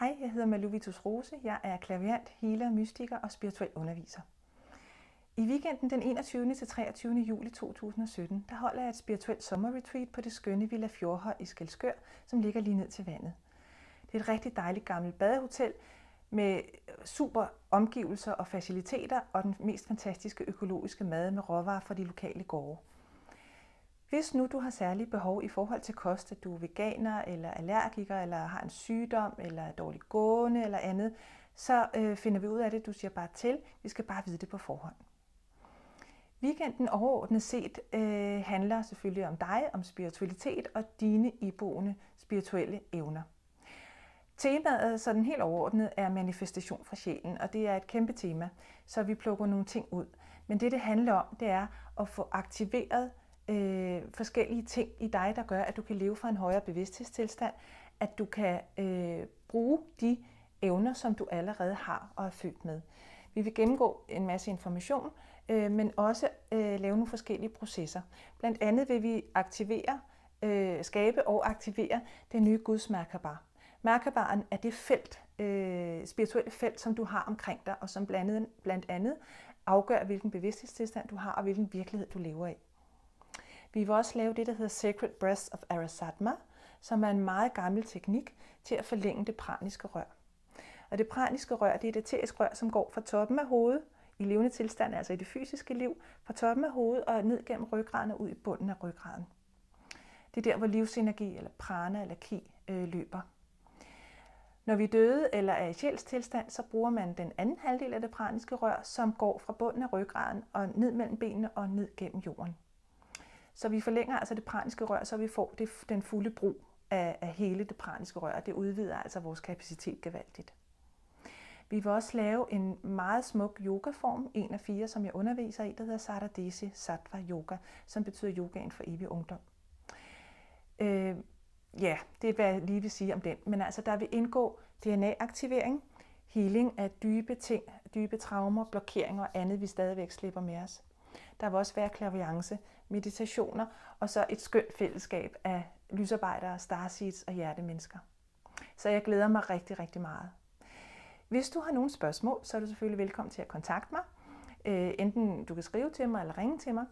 Hej, jeg hedder Malou Vitus Rose. Jeg er klaverant, healer, mystiker og spirituel underviser. I weekenden den 21. til 23. juli 2017, der holder jeg et spirituelt sommerretreat på det skønne Villa Fjordhøj i Skælskør, som ligger lige ned til vandet. Det er et rigtig dejligt gammelt badehotel med super omgivelser og faciliteter og den mest fantastiske økologiske mad med råvarer fra de lokale gårde. Hvis nu du har særlige behov i forhold til kost, at du er veganer eller allergiker, eller har en sygdom, eller er dårligt gående eller andet, så finder vi ud af det. Du siger bare til. Vi skal bare vide det på forhånd. Weekenden overordnet set handler selvfølgelig om dig, om spiritualitet og dine iboende spirituelle evner. Temaet sådan helt overordnet er manifestation fra sjælen, og det er et kæmpe tema, så vi plukker nogle ting ud. Men det handler om, det er at få aktiveret forskellige ting i dig, der gør, at du kan leve fra en højere bevidsthedstilstand, at du kan bruge de evner, som du allerede har og er født med. Vi vil gennemgå en masse information, men også lave nogle forskellige processer. Blandt andet vil vi skabe og aktivere det nye Guds Merkaba. Merkabaren er det felt, spirituelle felt, som du har omkring dig, og som blandt andet afgør, hvilken bevidsthedstilstand du har, og hvilken virkelighed du lever i. Vi vil også lave det, der hedder Sacred Breath of Arasatma, som er en meget gammel teknik til at forlænge det praniske rør. Og det praniske rør, det er et æterisk rør, som går fra toppen af hovedet, i levende tilstand, altså i det fysiske liv, fra toppen af hovedet og ned gennem ryggraden og ud i bunden af ryggraden. Det er der, hvor livsenergi eller prana eller ki løber. Når vi er døde eller er i sjælstilstand, så bruger man den anden halvdel af det praniske rør, som går fra bunden af ryggraden og ned mellem benene og ned gennem jorden. Så vi forlænger altså det praniske rør, så vi får den fulde brug af hele det praniske rør. Det udvider altså vores kapacitet gevaldigt. Vi vil også lave en meget smuk yogaform, en af 4, som jeg underviser i, der hedder Saradesi Sattva Yoga, som betyder yogaen for evig ungdom. Ja, det er, hvad jeg lige vil sige om den. Men altså, der vil indgå DNA-aktivering, healing af dybe ting, dybe traumer, blokeringer og andet, vi stadigvæk slipper med os. Der vil også være clairvoyance, meditationer og så et skønt fællesskab af lysarbejdere, starseeds og hjertemennesker. Så jeg glæder mig rigtig, rigtig meget. Hvis du har nogle spørgsmål, så er du selvfølgelig velkommen til at kontakte mig. Enten du kan skrive til mig eller ringe til mig,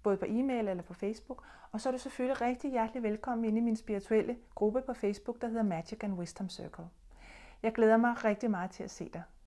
både på e-mail eller på Facebook. Og så er du selvfølgelig rigtig hjertelig velkommen inde i min spirituelle gruppe på Facebook, der hedder Magic and Wisdom Circle. Jeg glæder mig rigtig meget til at se dig.